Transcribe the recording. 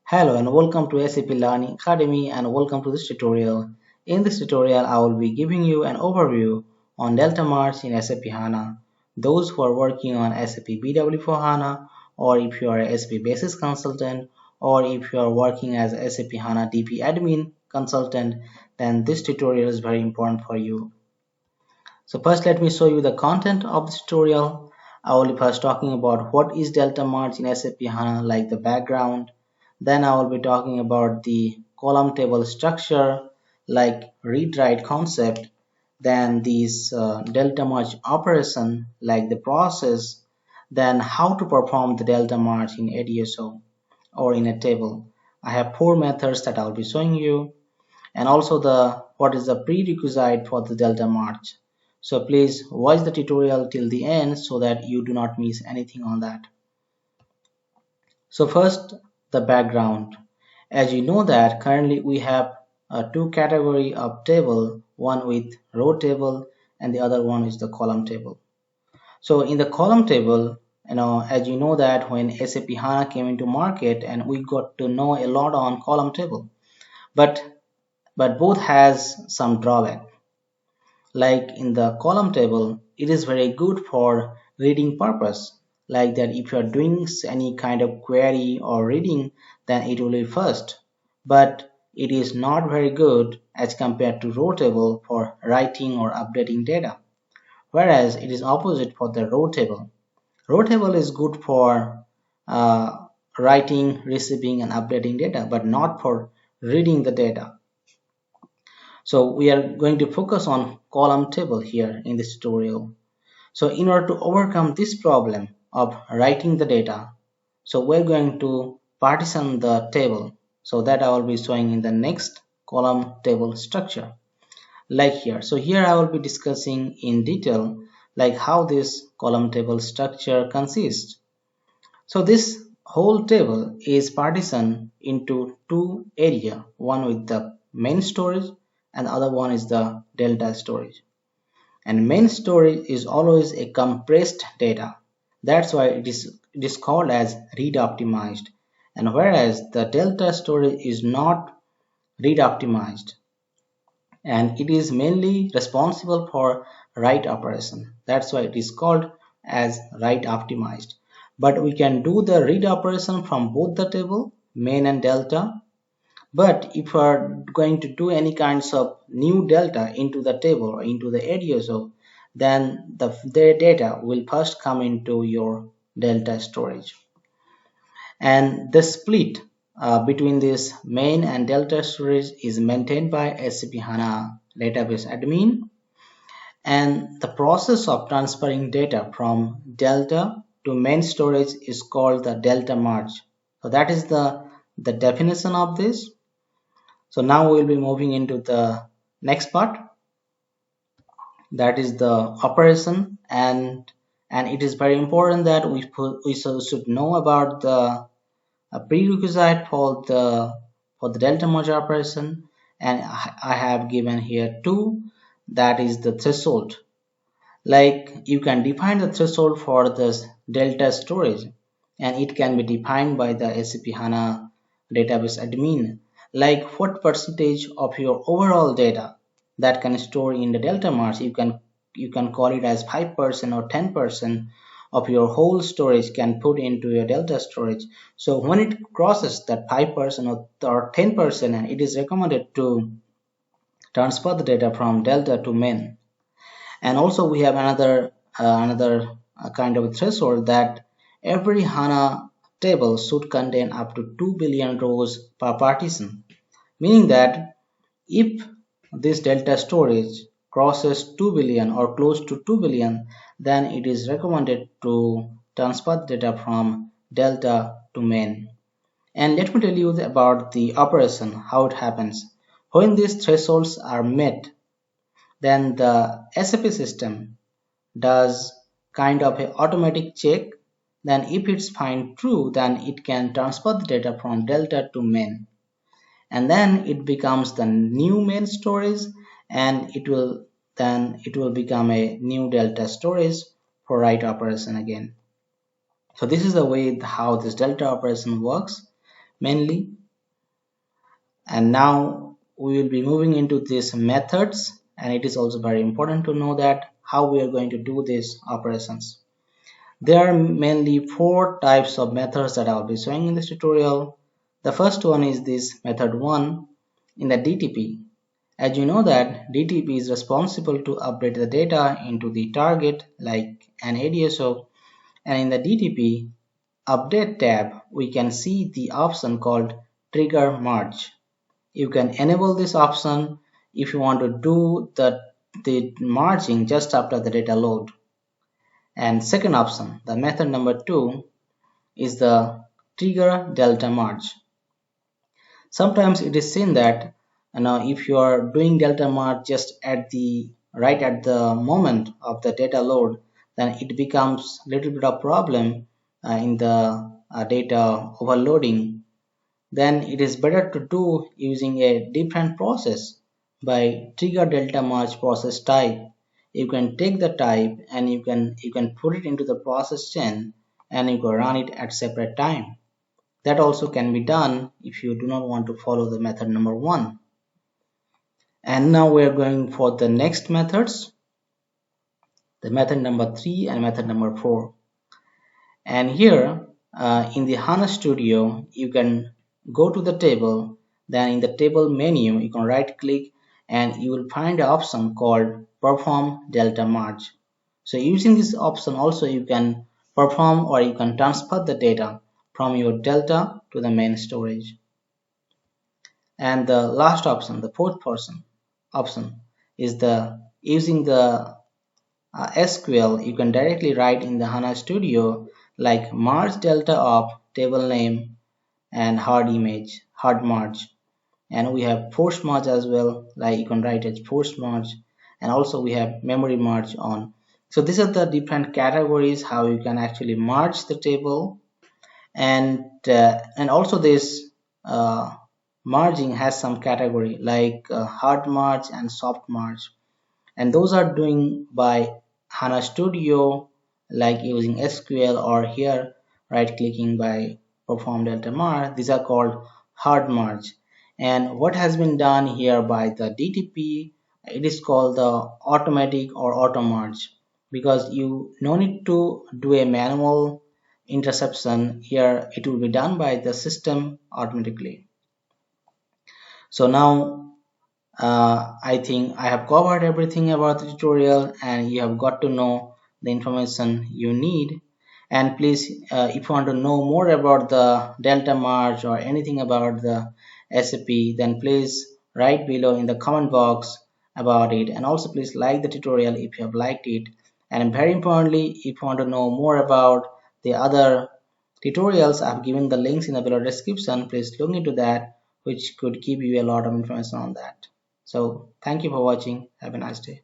Hello and welcome to SAP Learning Academy and welcome to this tutorial. In this tutorial, I will be giving you an overview on Delta March in SAP HANA. Those who are working on SAP BW for HANA, or if you are a SAP Basics consultant, or if you are working as a SAP HANA DP admin consultant, then this tutorial is very important for you. So first let me show you the content of this tutorial. I will be first talking about what is Delta March in SAP HANA, like the background. Then I will be talking about the column table structure, like read-write concept. Then these Delta March operation, like the process. Then how to perform the Delta March in ADSO or in a table. I have four methods that I will be showing you, and also the what is the prerequisite for the Delta March. So please watch the tutorial till the end so that you do not miss anything on that. So first, the background. As you know that currently we have two category of table, one with row table and the other one is the column table. So in the column table, as you know that when SAP HANA came into market and we got to know a lot on column table, but both has some drawback. Like in the column table, it is very good for reading purpose, like that if you are doing any kind of query or reading, then it will be first, but it is not very good as compared to row table for writing or updating data, whereas it is opposite for the row table. Row table is good for writing, receiving and updating data, but not for reading the data. So we are going to focus on column table here in this tutorial. So in order to overcome this problem of writing the data, so we're going to partition the table. So that I will be showing in the next column table structure, like here. So here I will be discussing in detail like how this column table structure consists. So this whole table is partitioned into two areas, one with the main storage and the other one is the delta storage. And main storage is always a compressed data. That's why it is called as read optimized. And whereas the delta storage is not read optimized, and it is mainly responsible for write operation. That's why it is called as write optimized. But we can do the read operation from both the table, main and delta. But if you are going to do any kinds of new delta into the table or into the ADSO, then the data will first come into your delta storage. And the split between this main and delta storage is maintained by SAP HANA database admin. And the process of transferring data from delta to main storage is called the delta merge. So that is the definition of this. So now we'll be moving into the next part, that is the operation, and it is very important that we should know about the prerequisite for the delta merge operation, and I have given here two, that is the threshold. Like you can define the threshold for this delta storage, and it can be defined by the SAP HANA database admin, like what percentage of your overall data that can store in the delta merge. You can call it as 5% or 10% of your whole storage can put into your delta storage. So when it crosses that 5% or 10%, and it is recommended to transfer the data from delta to main. And also we have another kind of a threshold, that every HANA table should contain up to 2 billion rows per partition, meaning that if this delta storage crosses 2 billion or close to 2 billion, then it is recommended to transfer the data from delta to main. And let me tell you about the operation, how it happens. When these thresholds are met, then the SAP system does kind of a automatic check. Then if it's find true, then it can transfer the data from delta to main, and then it becomes the new main storage, and it will become a new delta storage for write operation again. So this is the way how this delta operation works. mainly. And now we will be moving into these methods, and it is also very important to know that how we are going to do these operations. There are mainly four types of methods that I will be showing in this tutorial. The first one is this method 1 in the DTP. As you know that DTP is responsible to update the data into the target like an ADSO, and in the DTP update tab we can see the option called trigger merge. You can enable this option if you want to do the merging just after the data load. And second option, the method number 2, is the trigger delta merge. Sometimes it is seen that if you are doing delta merge just at the right at the moment of the data load, then it becomes a little bit of problem in the data overloading. Then it is better to do using a different process by trigger delta merge process type. You can take the type and you can put it into the process chain and you can run it at separate time. That also can be done if you do not want to follow the method number 1. And now we are going for the next methods, the method number 3 and method number 4. And here in the HANA Studio, you can go to the table, then in the table menu, you can right click and you will find an option called perform delta merge. So using this option also you can perform or you can transfer the data from your delta to the main storage. And the last option, the fourth option, is the using the SQL. You can directly write in the HANA Studio like merge delta of table name and hard merge, and we have force merge as well, like you can write as force merge, and also we have memory merge on. So these are the different categories how you can actually merge the table, and also this merging has some category like hard merge and soft merge, and those are doing by HANA Studio like using SQL or here right clicking by perform delta merge. These are called hard merge, and what has been done here by the DTP, it is called the automatic or auto merge, because you no need to do a manual interception. Here it will be done by the system automatically. So now I think I have covered everything about the tutorial and you have got to know the information you need. And please, if you want to know more about the delta merge or anything about the SAP, then please write below in the comment box about it, and also please like the tutorial if you have liked it. And very importantly, if you want to know more about the other tutorials, I've given the links in the below description. Please look into that, which could give you a lot of information on that. So thank you for watching. Have a nice day.